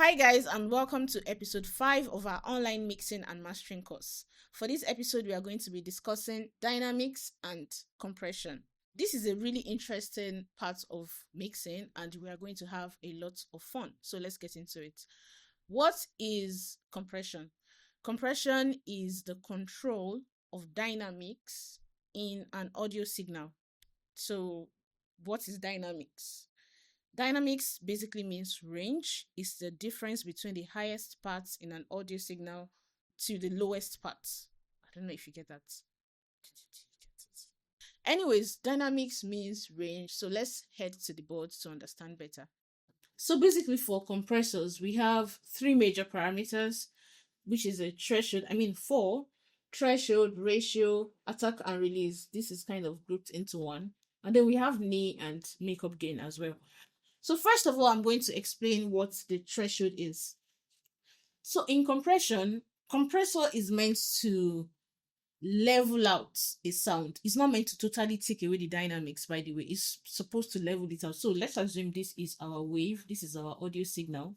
Hi guys, and welcome to episode 5 of our online mixing and mastering course. For this episode, we are going to be discussing dynamics and compression. This is a really interesting part of mixing and we are going to have a lot of fun. So let's get into it. What is compression? Compression is the control of dynamics in an audio signal. So what is dynamics? Dynamics basically means range is the difference between the highest parts in an audio signal to the lowest parts. I don't know if you get that. Anyways, dynamics means range. So let's head to the board to understand better. So basically for compressors, we have three major parameters, which is a threshold. Four: threshold, ratio, attack, and release. This is kind of grouped into one. And then we have knee and makeup gain as well. So first of all, I'm going to explain what the threshold is. So in compression, compressor is meant to level out a sound. It's not meant to totally take away the dynamics, by the way. It's supposed to level it out. So let's assume this is our wave. This is our audio signal,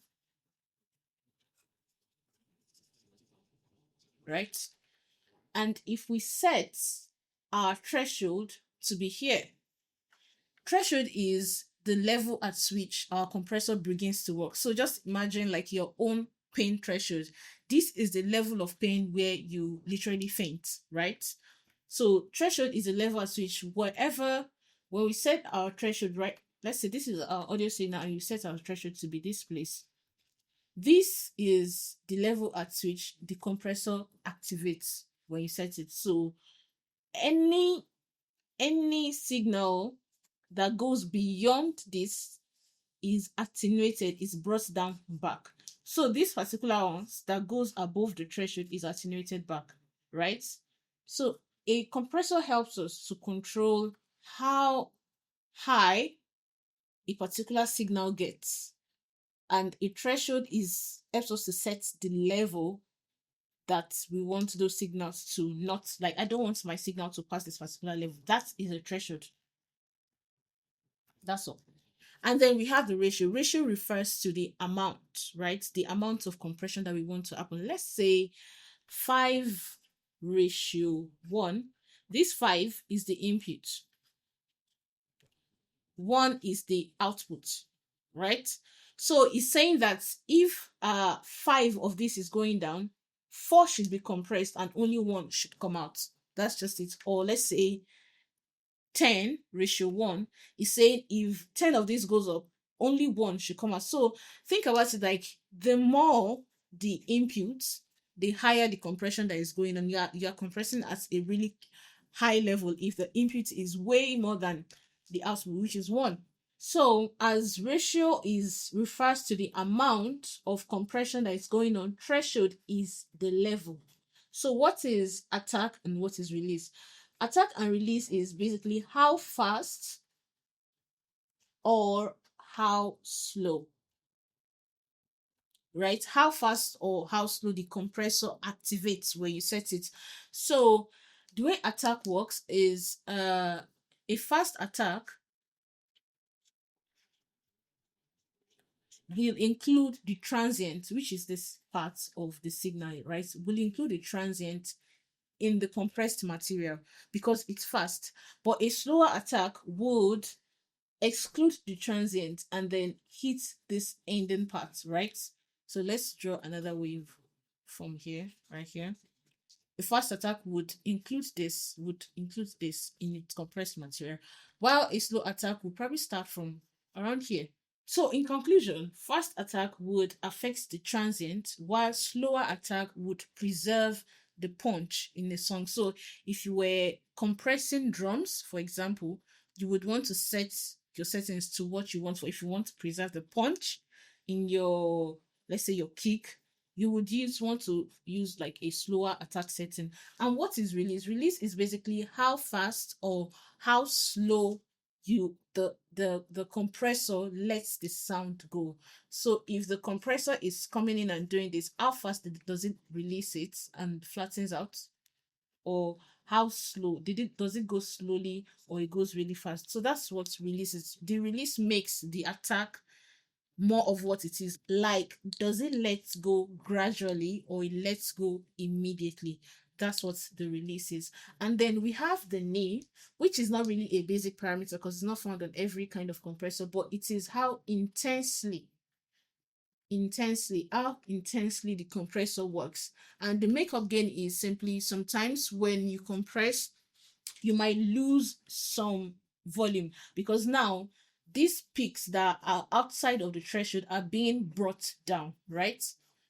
right? And if we set our threshold to be here, threshold is the level at which our compressor begins to work. So just imagine like your own pain threshold. This is the level of pain where you literally faint, right? So threshold is the level at which when we set our threshold, right? Let's say this is our audio signal and you set our threshold to be this place. This is the level at which the compressor activates when you set it. So any signal that goes beyond this is attenuated, is brought down back. So this particular ones that goes above the threshold is attenuated back, right? So a compressor helps us to control how high a particular signal gets, and a threshold is helps us to set the level that we want those signals to not, like, I don't want my signal to pass this particular level. That is a threshold. That's all. And then we have the ratio. Ratio refers to the amount, right? The amount of compression that we want to happen. Let's say 5:1. This 5 is the input. 1 is the output, right? So it's saying that if 5 of this is going down, 4 should be compressed and only 1 should come out. That's just it. Or let's say 10:1 is saying if 10 of this goes up, only 1 should come out. So think about it like the more the input, the higher the compression that is going on. You are compressing at a really high level if the input is way more than the output, which is 1. So as ratio is refers to the amount of compression that is going on, threshold is the level. So what is attack and what is release? Attack and release is basically how fast or how slow, right? How fast or how slow the compressor activates when you set it. So the way attack works is a fast attack will include the transient, which is this part of the signal, right? Will include the transient in the compressed material because it's fast. But a slower attack would exclude the transient and then hit this ending part, right? So let's draw another wave from here, right here. The fast attack would include this in its compressed material, while a slow attack would probably start from around here. So in conclusion, fast attack would affect the transient, while slower attack would preserve the punch in the song. So if you were compressing drums, for example, you would want to set your settings to what you want. For if you want to preserve the punch in your, let's say, your kick, you would want to use like a slower attack setting. And what is release? Release is basically how fast or how slow the compressor lets the sound go. So if the compressor is coming in and doing this, how fast does it release it and flattens out? Or how slow does it go slowly or it goes really fast? So that's what release is. The release makes the attack more of what it is. Like, does it let go gradually or it lets go immediately? That's what the release is. And then we have the knee, which is not really a basic parameter because it's not found on every kind of compressor, but it is how intensely the compressor works. And the makeup gain is simply sometimes when you compress, you might lose some volume because now these peaks that are outside of the threshold are being brought down, right?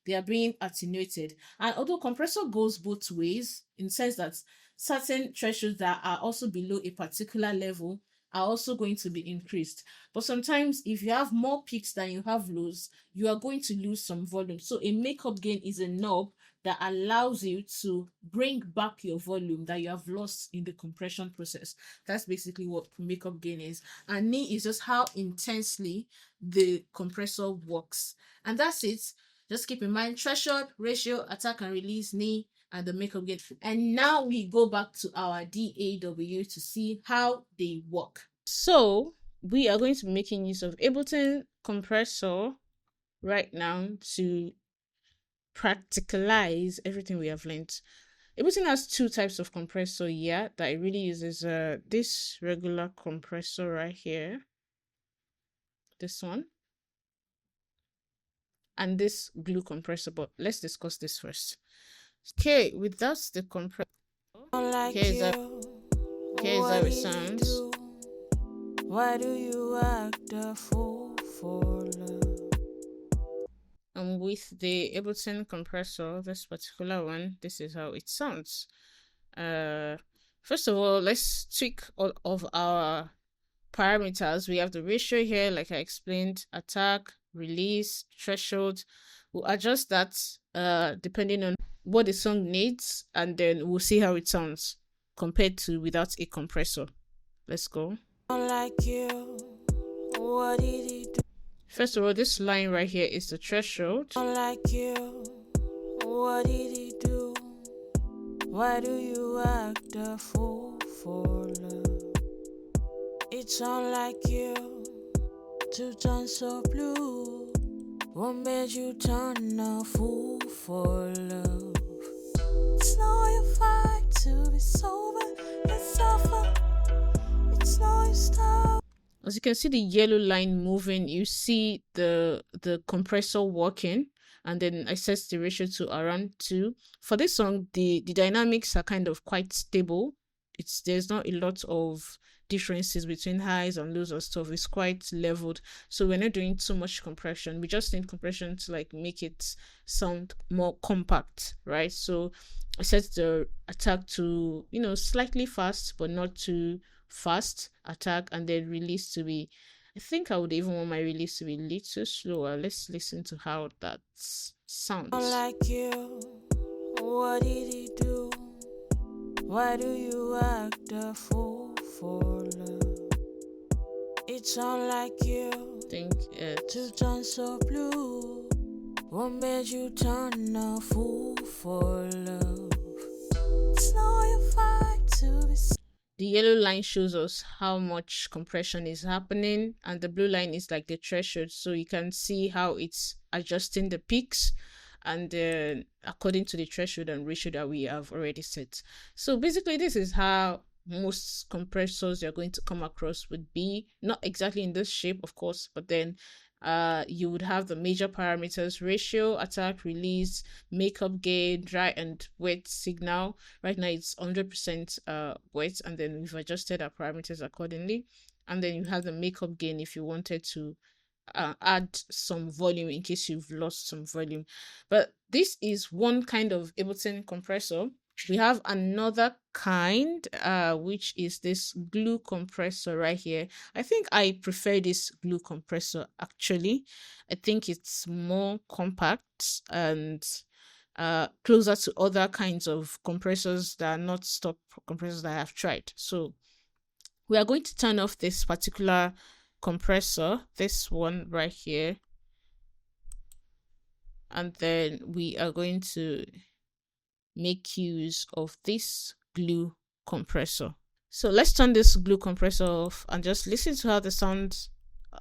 They are being attenuated. And although compressor goes both ways in the sense that certain thresholds that are also below a particular level are also going to be increased. But sometimes if you have more peaks than you have lows, you are going to lose some volume. So a makeup gain is a knob that allows you to bring back your volume that you have lost in the compression process. That's basically what makeup gain is. And knee is just how intensely the compressor works. And that's it. Just keep in mind threshold, ratio, attack and release, knee, and the makeup gain. And now we go back to our DAW to see how they work. So we are going to be making use of Ableton compressor right now to practicalize everything we have learned. Ableton has two types of compressor here that it really uses. This regular compressor right here, this one, and this glue compressor. But let's discuss this first. Okay, with that the compressor. Here's how it sounds. Why do you act a fool for love? And with the Ableton compressor, this particular one, this is how it sounds. First of all, let's tweak all of our parameters. We have the ratio here, like I explained, attack, release, threshold. We'll adjust that depending on what the song needs, and then we'll see how it sounds compared to without a compressor. Let's go. Like you, what did he do? First of all, this line right here is the threshold. Like you, what did he do? Why do you act a fool for love? It's unlike you to turn so blue. What made you turn a fool for love? It's not your fight to be sober and suffer. It's not your style. As you can see the yellow line moving, you see the compressor working, and then I set the ratio to around 2. For this song, the dynamics are kind of quite stable. There's not a lot of differences between highs and lows or stuff. It's quite leveled, so we're not doing too much compression. We just need compression to like make it sound more compact, right? So I set the attack to, you know, slightly fast but not too fast, attack, and then release to be, I think I would even want my release to be a little slower. Let's listen to how that sounds. Like you, what did he do? Why do you act a fool for love? It's unlike you. Think it to turn so blue. What made you turn a fool for love? It's not your fight to be. The yellow line shows us how much compression is happening, and the blue line is like the threshold, so you can see how it's adjusting the peaks and according to the threshold and ratio that we have already set. So basically this is how most compressors you're going to come across would be, not exactly in this shape of course, but then you would have the major parameters: ratio, attack, release, makeup gain, dry and wet signal. Right now it's 100% wet, and then we've adjusted our parameters accordingly. And then you have the makeup gain if you wanted to add some volume in case you've lost some volume. But this is one kind of Ableton compressor. We have another kind which is this glue compressor right here. I think I prefer this glue compressor actually. I think it's more compact and closer to other kinds of compressors that are not stock compressors that I have tried. So we are going to turn off this particular compressor, this one right here, and then we are going to make use of this glue compressor. So let's turn this glue compressor off and just listen to how the sound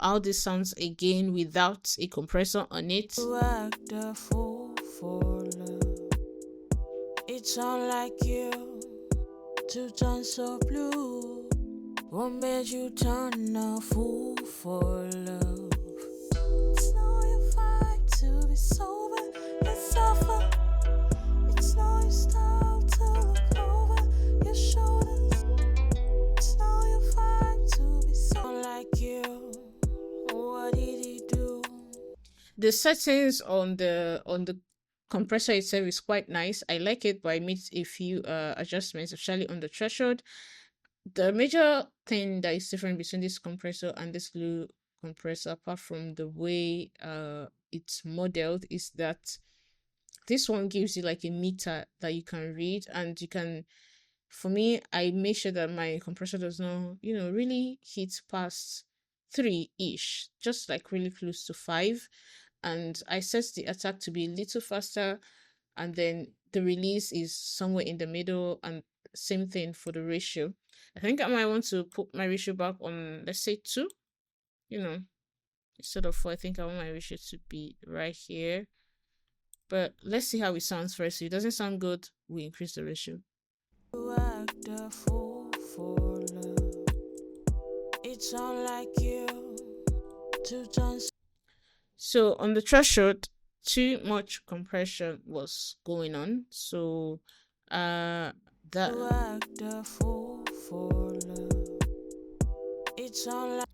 how this sounds again without a compressor on it. You act a fool for love. It's all like you to turn so blue. What made you turn a fool for love? It's no your fight to be sober, you suffer. It's no your style to look over your shoulders. It's no your fight to be so like you. What did he do? The settings on the compressor itself is quite nice. I like it, but I made a few adjustments, especially on the threshold. The major thing that is different between this compressor and this glue compressor, apart from the way it's modeled, is that this one gives you like a meter that you can read, and you can, for me, I make sure that my compressor does not, really hit past 3-ish, just like really close to 5. And I set the attack to be a little faster, and then the release is somewhere in the middle, and same thing for the ratio. I think I might want to put my ratio back on, let's say 2, you know, instead of 4. I think I want my ratio to be right here. But let's see how it sounds first. If it doesn't sound good, we increase the ratio. You act a fool for love. It's all like you to turn So on the threshold, too much compression was going on. So that you act a fool for love. It's all like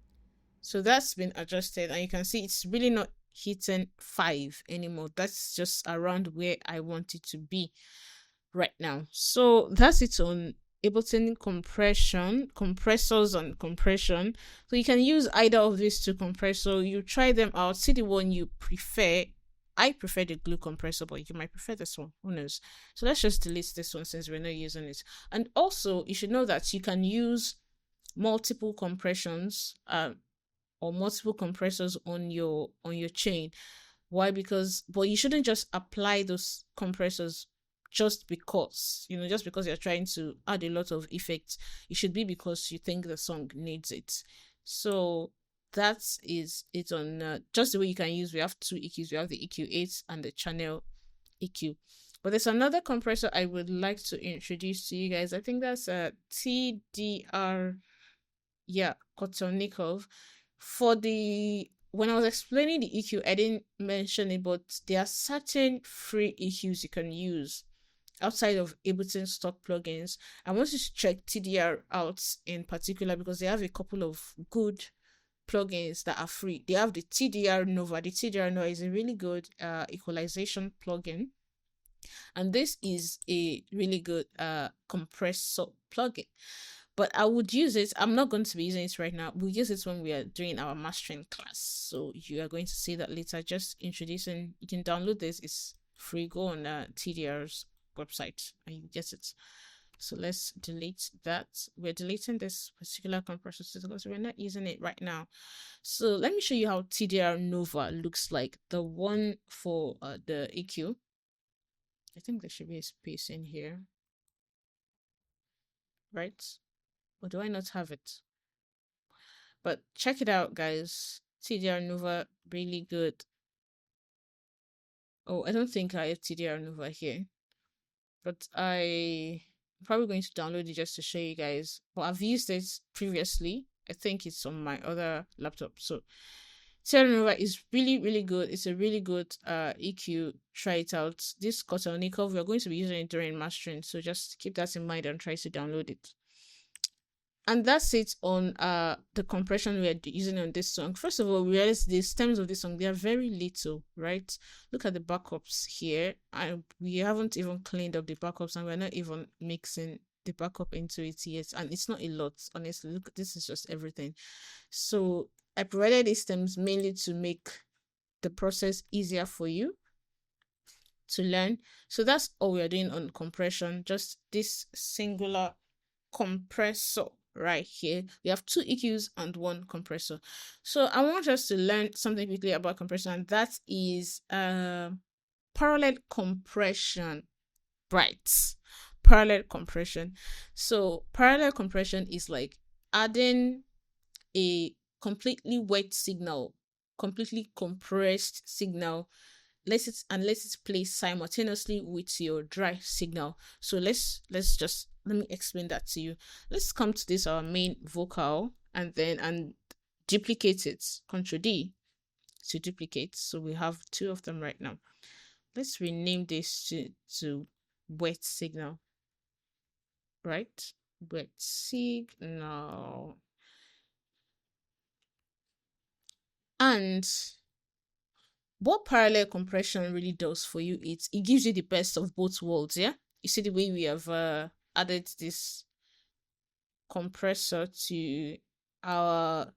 so that's been adjusted, and you can see it's really not hitting 5 anymore. That's just around where I want it to be right now. So that's it on Ableton compression, compressors and compression. So you can use either of these two compressors. You try them out, see the one you prefer. I prefer the glue compressor, but you might prefer this one. Who knows? So let's just delete this one since we're not using it. And also, you should know that you can use multiple compressions or multiple compressors on your chain. Why? Because, but you shouldn't just apply those compressors just because, just because you're trying to add a lot of effects. It should be because you think the song needs it. So that is it on just the way you can use. We have two EQs. We have the EQ8 and the channel EQ. But there's another compressor I would like to introduce to you guys. I think that's a TDR, yeah, Kotelnikov. For the when I was explaining the EQ, I didn't mention it, but there are certain free EQs you can use outside of Ableton stock plugins. I want you to check TDR out in particular because they have a couple of good plugins that are free. They have the TDR Nova. The TDR Nova is a really good equalization plugin, and this is a really good compressor plugin. But I would use it. I'm not going to be using it right now. We'll use it when we are doing our mastering class. So you are going to see that later. Just introducing, you can download this. It's free. Go on TDR's website and you get it. So let's delete that. We're deleting this particular compressor because we're not using it right now. So let me show you how TDR Nova looks like. The one for the EQ. I think there should be a space in here. Right? Or do I not have it? But check it out, guys. TDR Nova, really good. Oh, I don't think I have TDR Nova here. But I'm probably going to download it just to show you guys. But I've used it previously. I think it's on my other laptop. So TDR Nova is really, really good. It's a really good EQ. Try it out. This Kotelnikov, we're going to be using it during mastering. So just keep that in mind and try to download it. And that's it on the compression we are using on this song. First of all, we realize the stems of this song, they are very little, right? Look at the backups here. We haven't even cleaned up the backups, and we're not even mixing the backup into it yet. And it's not a lot, honestly. Look, this is just everything. So I provided these stems mainly to make the process easier for you to learn. So that's all we are doing on compression, just this singular compressor right here. We have 2 EQs and 1 compressor. So I want us to learn something quickly about compression, and that is parallel compression. Right, parallel compression. So parallel compression is like adding a completely wet signal, completely compressed signal, let it play simultaneously with your dry signal. So let me explain that to you. Let's come to this our main vocal and duplicate it. Control D to duplicate. So we have two of them right now. Let's rename this to wet signal, right? Wet signal. And what parallel compression really does for you is it gives you the best of both worlds. Yeah, you see the way we have added this compressor our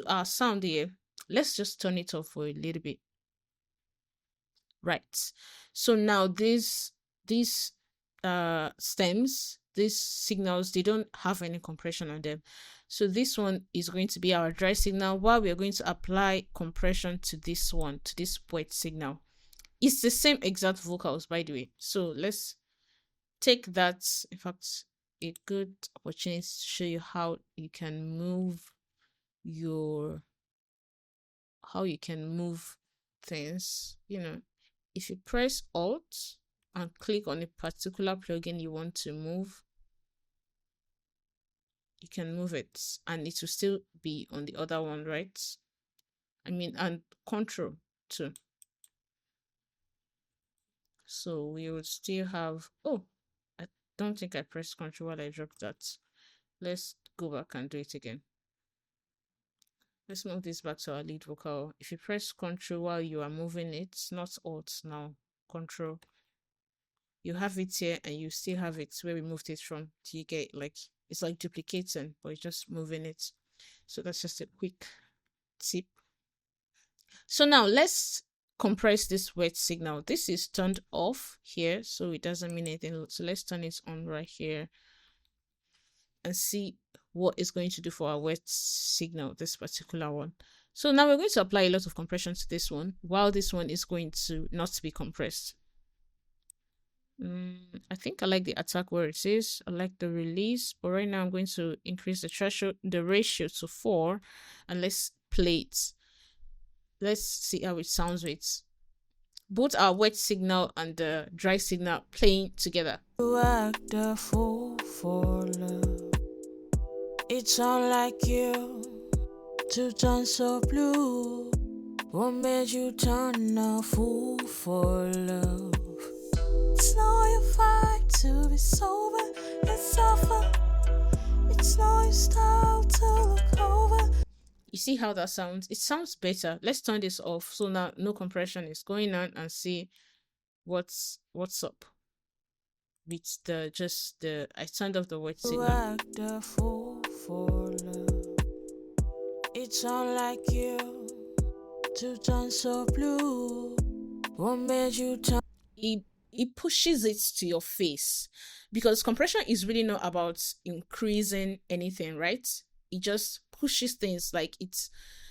our sound here. Let's just turn it off for a little bit. Right. So now these stems, these signals, they don't have any compression on them. So this one is going to be our dry signal, while we are going to apply compression to this one, to this wet signal. It's the same exact vocals, by the way. So let's take that. In fact, a good opportunity to show you how you can move things. If you press Alt and click on a particular plugin you want to move, you can move it and it will still be on the other one, right? And Control too. So we will still have, I don't think I pressed Control while I dropped that. Let's go back and do it again. Let's move this back to our lead vocal. If you press Control while you are moving it, not Alt now, Control, you have it here and you still have it where we moved it from. Do you get, like, it's like duplicating, but it's just moving it. So that's just a quick tip. So now let's compress this wet signal. This is turned off here, so it doesn't mean anything. So let's turn it on right here and see what it's going to do for our wet signal, this particular one. So now we're going to apply a lot of compression to this one, while this one is going to not be compressed. I think I like the attack where it is. I like the release, but right now I'm going to increase the threshold, the ratio to 4, and let's play it. Let's see how it sounds with both our wet signal and the dry signal playing together. You act a fool for love. It's unlike you to turn so blue. What made you turn a fool for love? It's not your fight to be sober and suffer. It's not your style to look over. You see how that sounds? It sounds better. Let's turn this off so now no compression is going on, and see what's up with I turned off the wet signal. Act a fool for love. It's unlike you to turn so blue. What made you turn? It pushes it to your face, because compression is really not about increasing anything, right? It just pushes things. Like, it's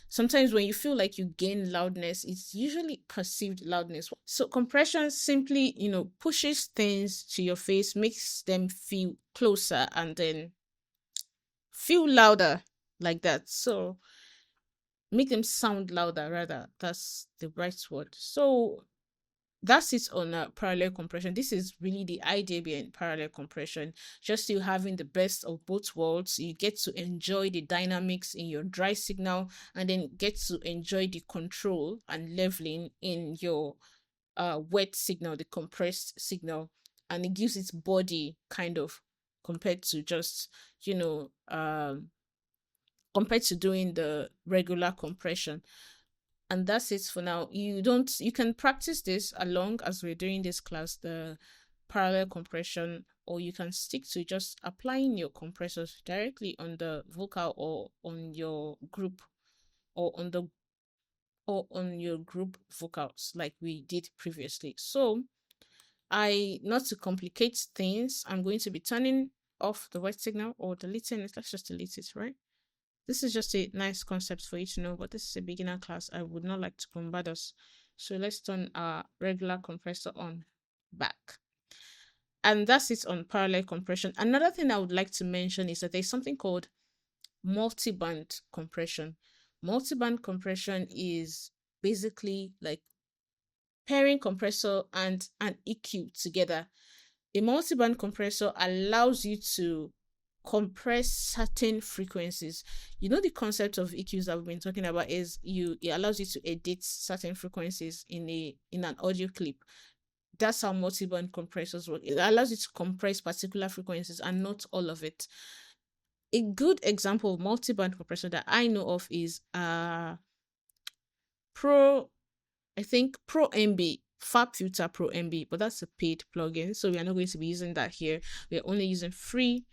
sometimes when you feel like you gain loudness, it's usually perceived loudness. So compression simply, pushes things to your face, makes them feel closer and then feel louder, like that. So make them sound louder, rather. That's the right word. So that's it on parallel compression. This is really the idea behind parallel compression. Just you having the best of both worlds. You get to enjoy the dynamics in your dry signal, and then get to enjoy the control and leveling in your wet signal, the compressed signal, and it gives its body, kind of, compared to just compared to doing the regular compression. And that's it for now. You can practice this along as we're doing this class, the parallel compression, or you can stick to just applying your compressors directly on the vocal, or on your group, or on your group vocals, like we did previously. So not to complicate things, I'm going to be turning off the wet signal, or deleting it. Let's just delete it, right? This is just a nice concept for you to know, but this is a beginner class. I would not like to bombard us. So let's turn our regular compressor on back. And that's it on parallel compression. Another thing I would like to mention is that there's something called multi-band compression. Multi-band compression is basically like pairing compressor and an EQ together. A multi-band compressor allows you to compress certain frequencies. You know, the concept of EQs that we've been talking about is it allows you to edit certain frequencies in an audio clip. That's how multi-band compressors work. It allows you to compress particular frequencies and not all of it. A good example of multi-band compressor that I know of is Pro, I think Pro MB, FabFilter Pro MB, but that's a paid plugin, so we are not going to be using that here. We're only using free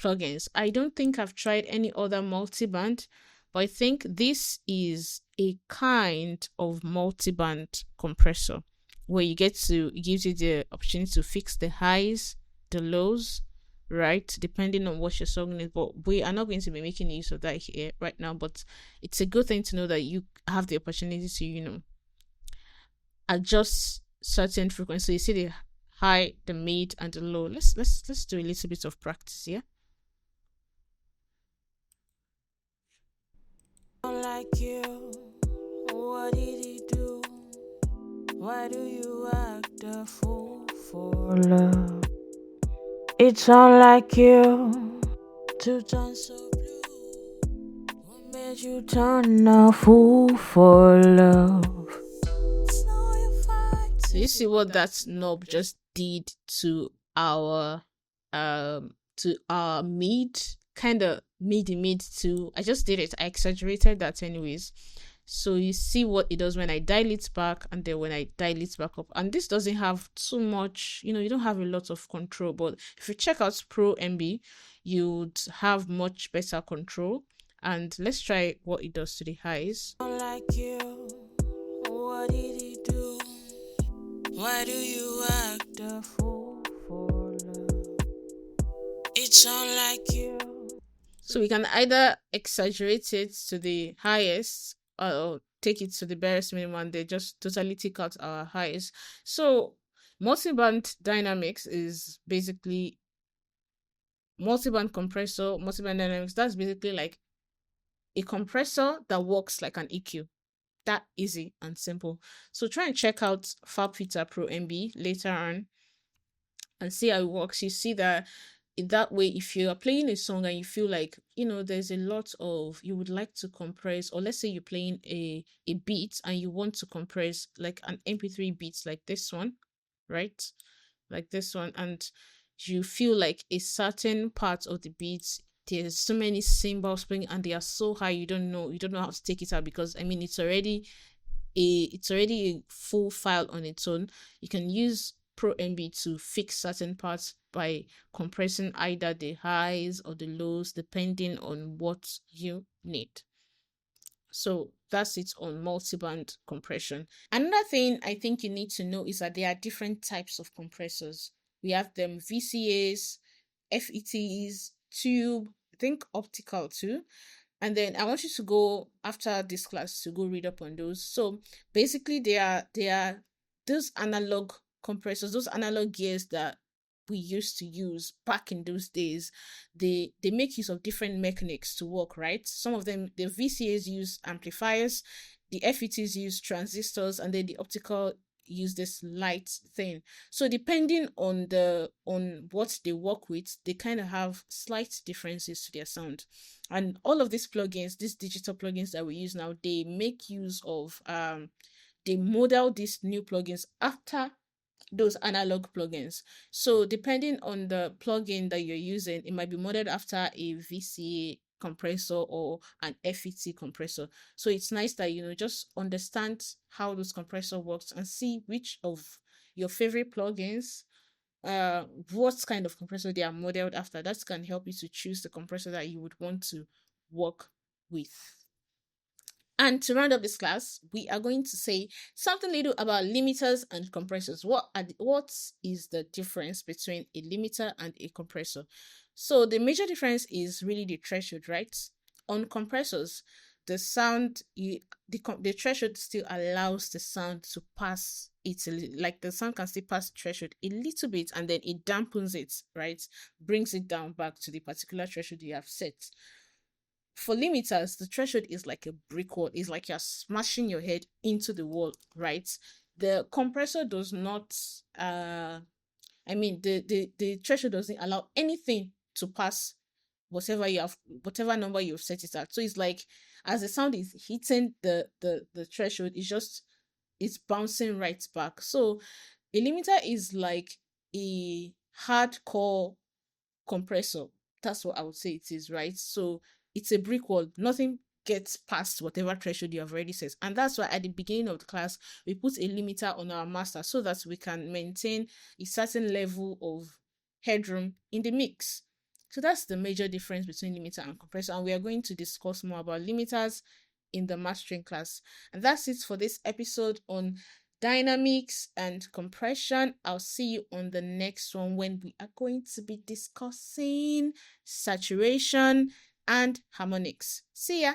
plugins. I don't think I've tried any other multi-band, but I think this is a kind of multi-band compressor where it gives you the opportunity to fix the highs, the lows, right, depending on what your song is. But we are not going to be making use of that here right now, but it's a good thing to know that you have the opportunity to adjust certain frequencies. You see the high, the mid, and the low. Let's do a little bit of practice here. Like you, what did he do? Why do you act a fool for love? It's unlike you to turn so blue. What made you turn a fool for love? So you see what that knob just did to our mid, kind of mid to, I just did it, I exaggerated that anyways. So you see what it does when I dial it back and then when I dial it back up. And this doesn't have too much, you don't have a lot of control. But if you check out Pro MB, you'd have much better control. And let's try what it does to the highs. Like you, what did he do? Why do you act a fool for love? It's unlike you. So we can either exaggerate it to the highest or take it to the barest minimum and they just totally take out our highs. So multi-band dynamics is basically multi-band compressor, multi-band dynamics. That's basically like a compressor that works like an EQ. That easy and simple. So try and check out FabFilter Pro MB later on and see how it works. You see that in that way, if you are playing a song and you feel like there's a lot of, you would like to compress, or let's say you're playing a beat and you want to compress like an MP3 beat like this one, right, like this one, and you feel like a certain part of the beats, there's so many cymbals playing and they are so high, you don't know how to take it out, because it's already a full file on its own. You can use Pro MB to fix certain parts by compressing either the highs or the lows depending on what you need. So that's it on multi-band compression. Another thing I think you need to know is that there are different types of compressors. We have them VCAs, FETs, tube, I think optical too. And then I want you to go after this class to go read up on those. So basically they are those analog compressors, those analog gears that we used to use back in those days. They make use of different mechanics to work, right? Some of them, the VCAs use amplifiers, the FETs use transistors, and then the optical use this light thing. So depending on what they work with, they kind of have slight differences to their sound. And all of these plugins, these digital plugins that we use now, they make use of they model these new plugins after those analog plugins. So depending on the plugin that you're using, it might be modeled after a VCA compressor or an FET compressor. So it's nice that just understand how those compressor works and see which of your favorite plugins, what kind of compressor they are modeled after. That can help you to choose the compressor that you would want to work with. And to round up this class, we are going to say something little about limiters and compressors. What is the difference between a limiter and a compressor? So the major difference is really the threshold, right? On compressors, the sound, the threshold still allows the sound to pass it, like the sound can still pass the threshold a little bit and then it dampens it, right? Brings it down back to the particular threshold you have set. For limiters, the threshold is like a brick wall. It's like you're smashing your head into the wall, right? The compressor does not the threshold doesn't allow anything to pass whatever number you've set it at. So it's like as the sound is hitting the threshold, it's bouncing right back. So a limiter is like a hardcore compressor. That's what I would say it is, right? So it's a brick wall. Nothing gets past whatever threshold you have already set. And that's why at the beginning of the class, we put a limiter on our master so that we can maintain a certain level of headroom in the mix. So that's the major difference between limiter and compressor. And we are going to discuss more about limiters in the mastering class. And that's it for this episode on dynamics and compression. I'll see you on the next one when we are going to be discussing saturation and harmonics. See ya.